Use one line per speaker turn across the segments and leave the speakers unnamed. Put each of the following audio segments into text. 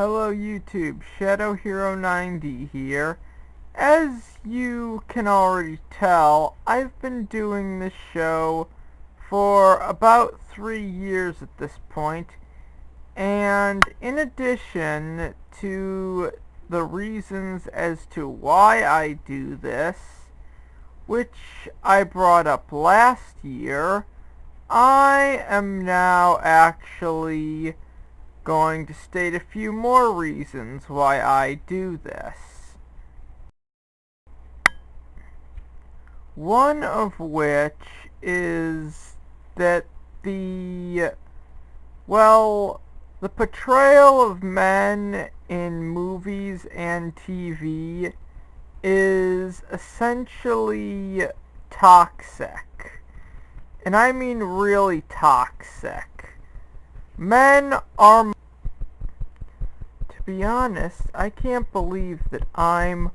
Hello YouTube, Shadow Hero 90 here. As you can already tell, I've been doing this show for about 3 years at this point, and in addition to the reasons as to why I do this, which I brought up last year, I am now actually going to state a few more reasons why I do this. One of which is that the portrayal of men in movies and TV is essentially toxic. And I mean really toxic. Men are... To be honest, I can't believe that I'm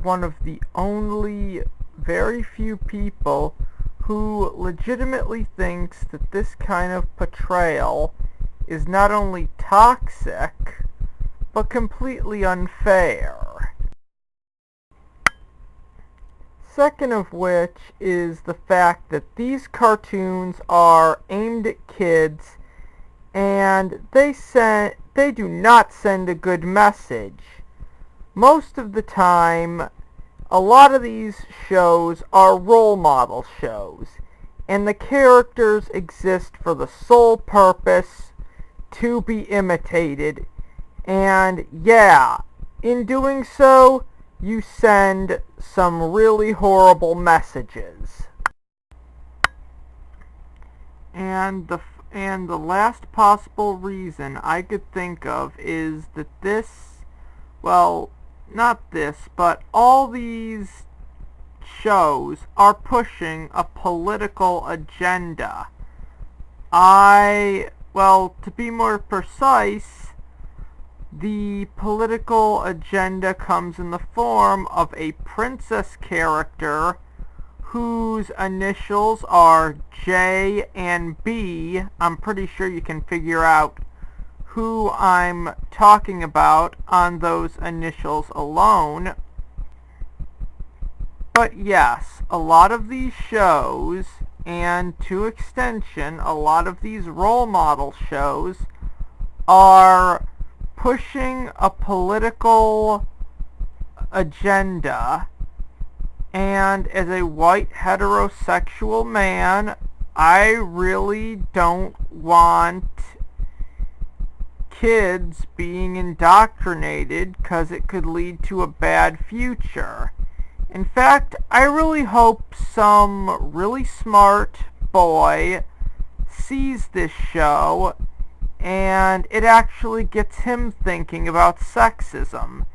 one of the only very few people who legitimately thinks that this kind of portrayal is not only toxic, but completely unfair. Second of which is the fact that these cartoons are aimed at kids, and they do not send a good message. Most of the time, a lot of these shows are role model shows, and the characters exist for the sole purpose to be imitated, and yeah, in doing so, you send some really horrible messages. And the last possible reason I could think of is that not this, but all these shows are pushing a political agenda. To be more precise, the political agenda comes in the form of a princess character whose initials are J and B. I'm pretty sure you can figure out who I'm talking about on those initials alone. But yes, a lot of these shows, and to extension, a lot of these role model shows, are pushing a political agenda. And as a white heterosexual man, I really don't want kids being indoctrinated because it could lead to a bad future. In fact, I really hope some really smart boy sees this show and it actually gets him thinking about sexism,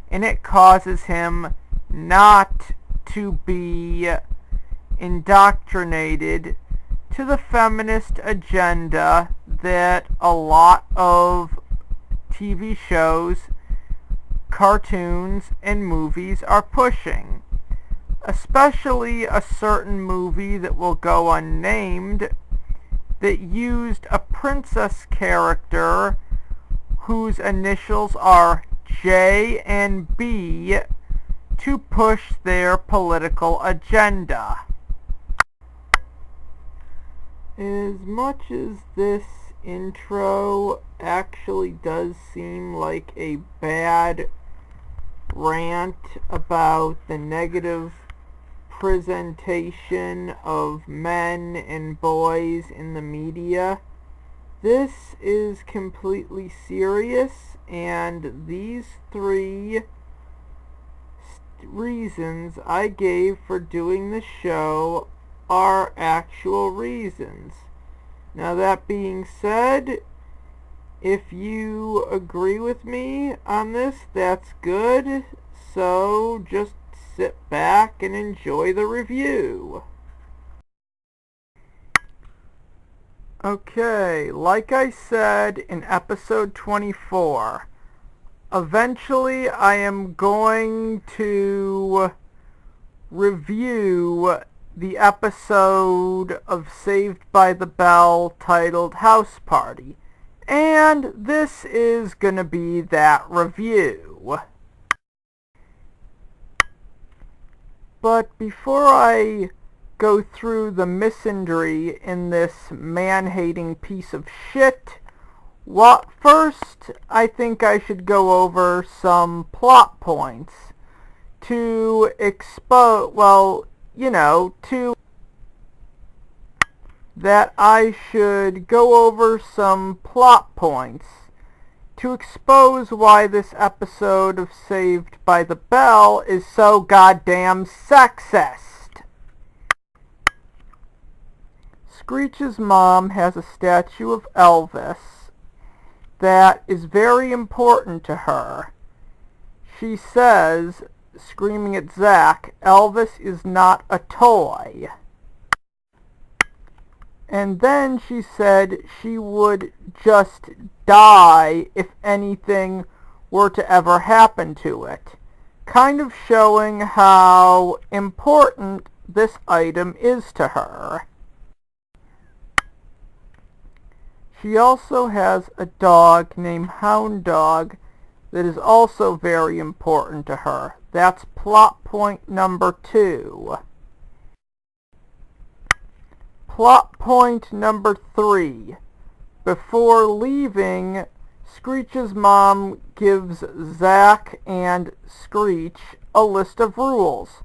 and it causes him not to be indoctrinated to the feminist agenda that a lot of TV shows, cartoons, and movies are pushing. Especially a certain movie that will go unnamed that used a princess character whose initials are J and B to push their political agenda. As much as this intro actually does seem like a bad rant about the negative presentation of men and boys in the media, this is completely serious, and these 3 reasons I gave for doing the show are actual reasons. Now, that being said, if you agree with me on this, that's good. So just sit back and enjoy the review. Okay, like I said in episode 24, eventually I am going to review the episode of Saved by the Bell titled House Party. And this is gonna be that review. But before I go through the misandry in this man-hating piece of shit, first I think I should go over some plot points to expose, that I should go over some plot points to expose why this episode of Saved by the Bell is so goddamn sexist. Screech's mom has a statue of Elvis that is very important to her. She says, screaming at Zach, Elvis is not a toy. And then she said she would just die if anything were to ever happen to it, kind of showing how important this item is to her. She also has a dog named Hound Dog that is also very important to her. That's plot point number 2. Plot point number 3. Before leaving, Screech's mom gives Zach and Screech a list of rules,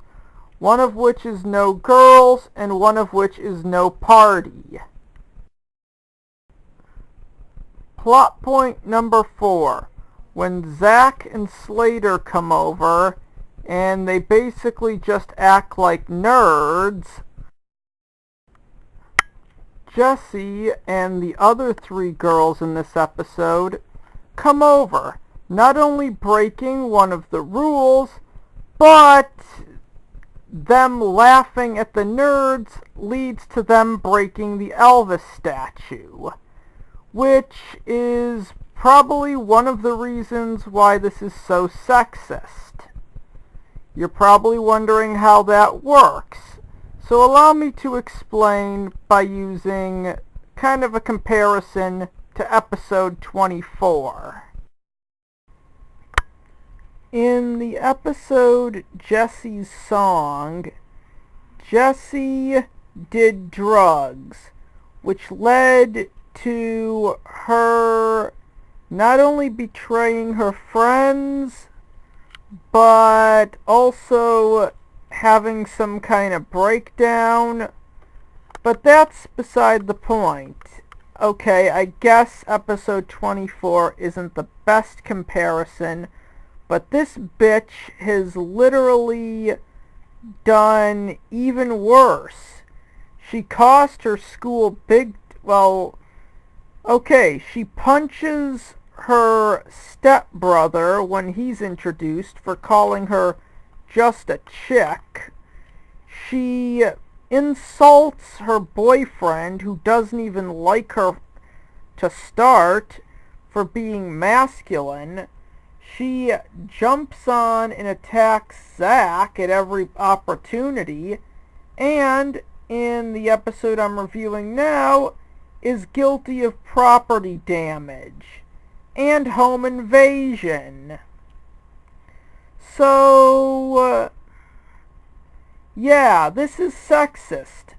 one of which is no girls and one of which is no party. Plot point number 4. When Zach and Slater come over and they basically just act like nerds, Jessie and the other 3 girls in this episode come over, not only breaking one of the rules, but them laughing at the nerds leads to them breaking the Elvis statue, which is probably one of the reasons why this is so sexist. You're probably wondering how that works. So allow me to explain by using kind of a comparison to episode 24. In the episode Jessie's Song, Jessie did drugs, which led to her not only betraying her friends, but also having some kind of breakdown. But that's beside the point. Okay, I guess episode 24 isn't the best comparison, but this bitch has literally done even worse. She cost her school she punches her stepbrother when he's introduced for calling her just a chick. She insults her boyfriend, who doesn't even like her to start, for being masculine. She jumps on and attacks Zach at every opportunity, and in the episode I'm reviewing now, is guilty of property damage and home invasion. So, yeah, this is sexist.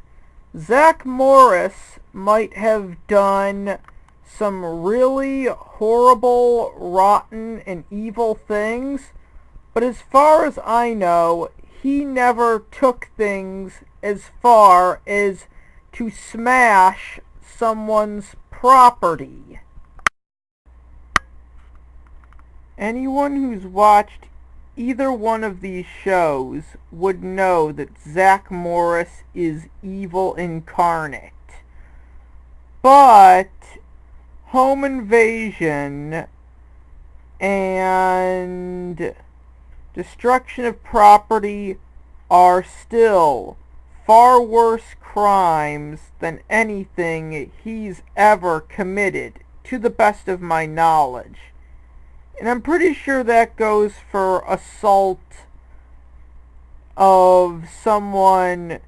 Zach Morris might have done some really horrible, rotten, and evil things, but as far as I know, he never took things as far as to smash someone's property. Anyone who's watched either one of these shows would know that Zach Morris is evil incarnate. But home invasion and destruction of property are still far worse crimes than anything he's ever committed, to the best of my knowledge. And I'm pretty sure that goes for assault of someone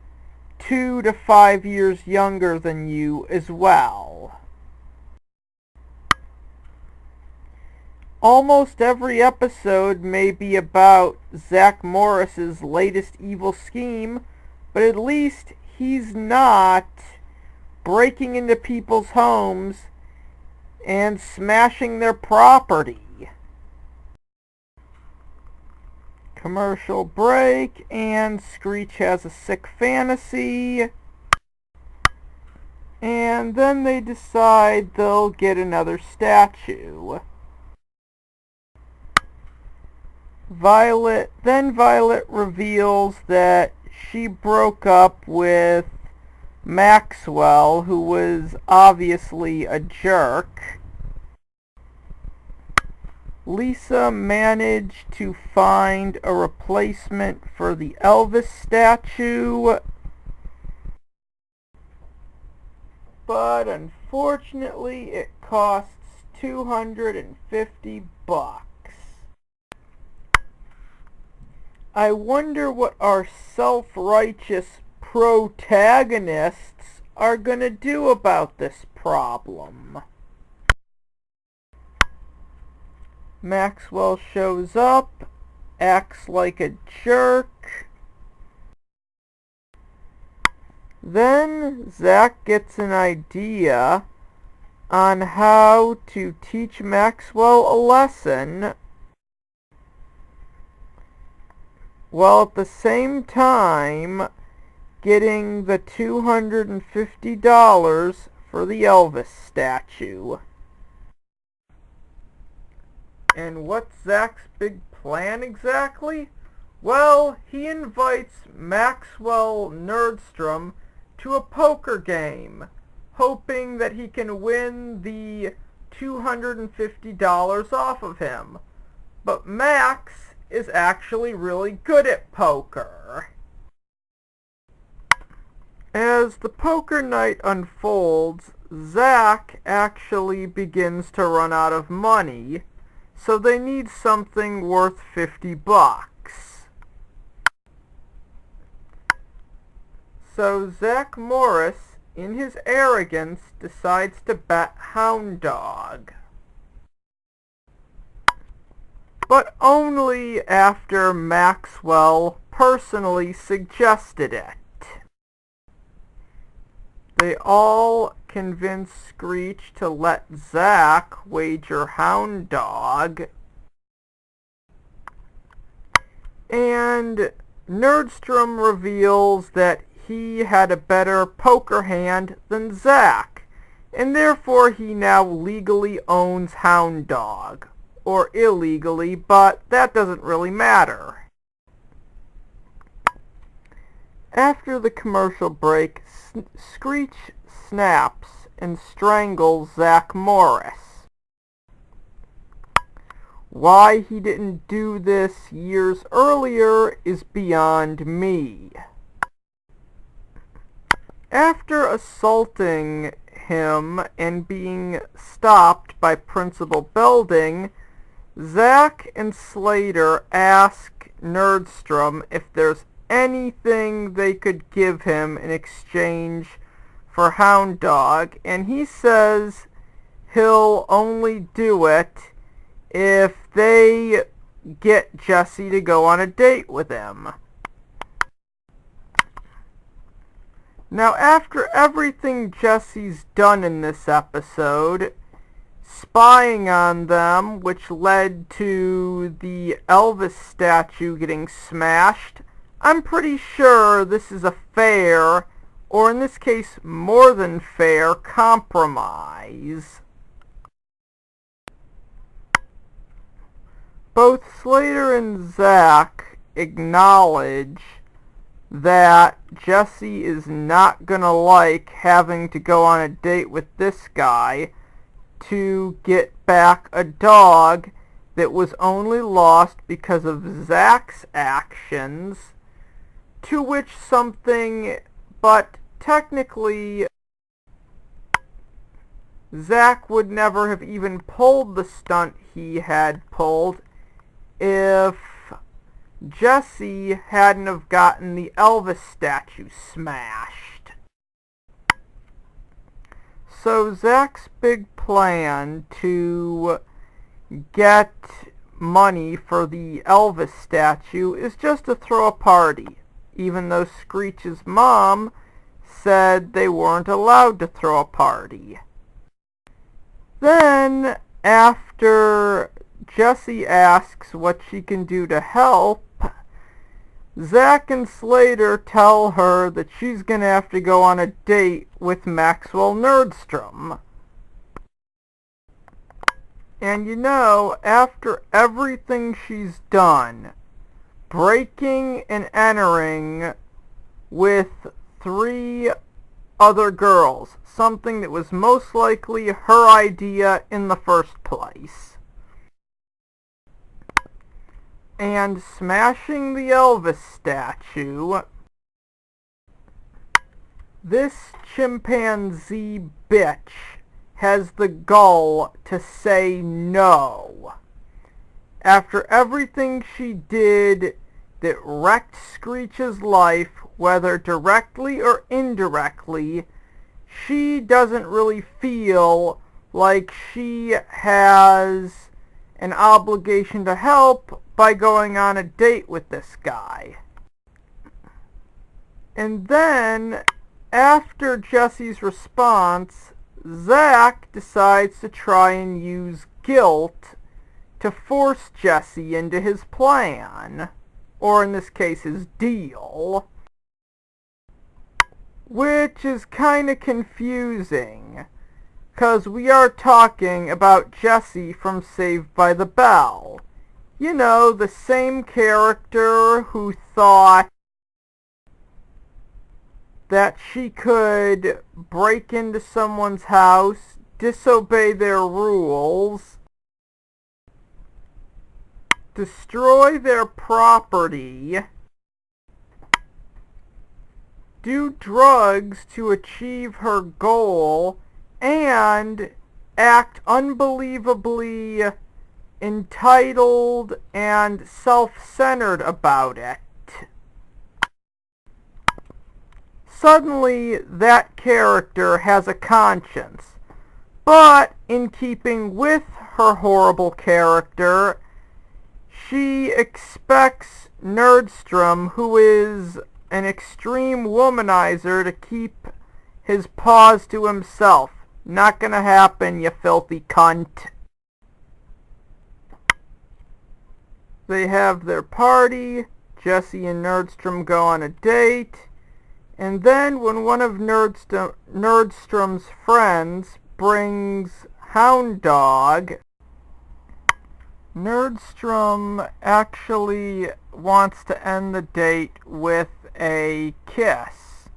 2 to 5 years younger than you as well. almost every episode may be about Zach Morris's latest evil scheme, but at least he's not breaking into people's homes and smashing their property. Commercial break, and Screech has a sick fantasy, and then they decide they'll get another statue. Violet reveals that she broke up with Maxwell, who was obviously a jerk. Lisa managed to find a replacement for the Elvis statue, but unfortunately it costs $250. I wonder what our self-righteous protagonists are gonna do about this problem. Maxwell shows up, acts like a jerk. Then Zach gets an idea on how to teach Maxwell a lesson, while at the same time getting the $250 for the Elvis statue. And what's Zach's big plan exactly? Well, he invites Maxwell Nerdstrom to a poker game, hoping that he can win the $250 off of him. But Max is actually really good at poker. As the poker night unfolds, Zach actually begins to run out of money, so they need something worth $50. So Zach Morris, in his arrogance, decides to bet Hound Dog. But only after Maxwell personally suggested it. They all convince Screech to let Zach wager Hound Dog, and Nerdstrom reveals that he had a better poker hand than Zach, and therefore he now legally owns Hound Dog. Or illegally, but that doesn't really matter. After the commercial break, Screech snaps and strangles Zach Morris. Why he didn't do this years earlier is beyond me. After assaulting him and being stopped by Principal Belding, Zach and Slater ask Nerdstrom if there's anything they could give him in exchange for Hound Dog, and he says he'll only do it if they get Jessie to go on a date with him. Now, after everything Jessie's done in this episode, spying on them, which led to the Elvis statue getting smashed, I'm pretty sure this is a fair, or in this case more than fair, compromise. Both Slater and Zach acknowledge that Jessie is not gonna like having to go on a date with this guy to get back a dog that was only lost because of Zach's actions, to which something, but technically Zach would never have even pulled the stunt he had pulled if Jessie hadn't have gotten the Elvis statue smashed. So Zach's big plan to get money for the Elvis statue is just to throw a party, even though Screech's mom said they weren't allowed to throw a party. Then, after Jessie asks what she can do to help, Zach and Slater tell her that she's going to have to go on a date with Maxwell Nerdstrom. And you know, after everything she's done, breaking and entering with 3 other girls, something that was most likely her idea in the first place, and smashing the Elvis statue, this chimpanzee bitch has the gall to say no. After everything she did that wrecked Screech's life, whether directly or indirectly, she doesn't really feel like she has an obligation to help by going on a date with this guy. And then, after Jessie's response, Zach decides to try and use guilt to force Jessie into his plan, or in this case his deal, which is kinda confusing, because we are talking about Jessie from Saved by the Bell. You know, the same character who thought that she could break into someone's house, disobey their rules, destroy their property, do drugs to achieve her goal, and act unbelievably entitled and self-centered about it. Suddenly, that character has a conscience, but in keeping with her horrible character, she expects Nerdstrom, who is an extreme womanizer, to keep his paws to himself. Not gonna happen, you filthy cunt. They have their party, Jessie and Nerdstrom go on a date, and then when one of Nerdstrom's friends brings Hound Dog, Nerdstrom actually wants to end the date with a kiss.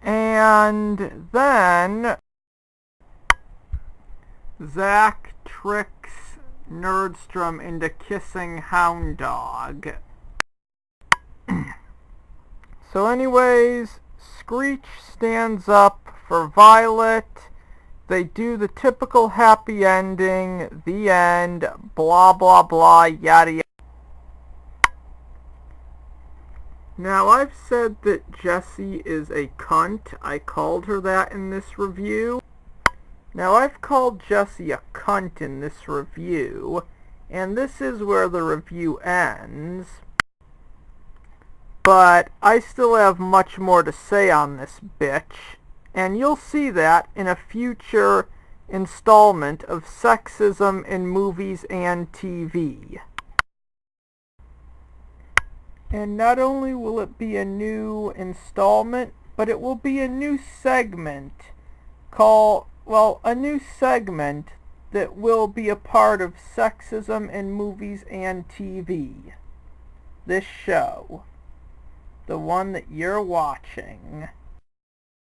And then Zach tricks Nerdstrom into kissing Hound Dog. So anyways, Screech stands up for Violet. They do the typical happy ending, the end, blah blah blah, yada yada. Now, I've said that Jessie is a cunt. I called her that in this review. Now, I've called Jessie a cunt in this review, and this is where the review ends. But I still have much more to say on this bitch, and you'll see that in a future installment of Sexism in Movies and TV. And not only will it be a new installment, but it will be a new segment a new segment that will be a part of Sexism in Movies and TV. This show. The one that you're watching.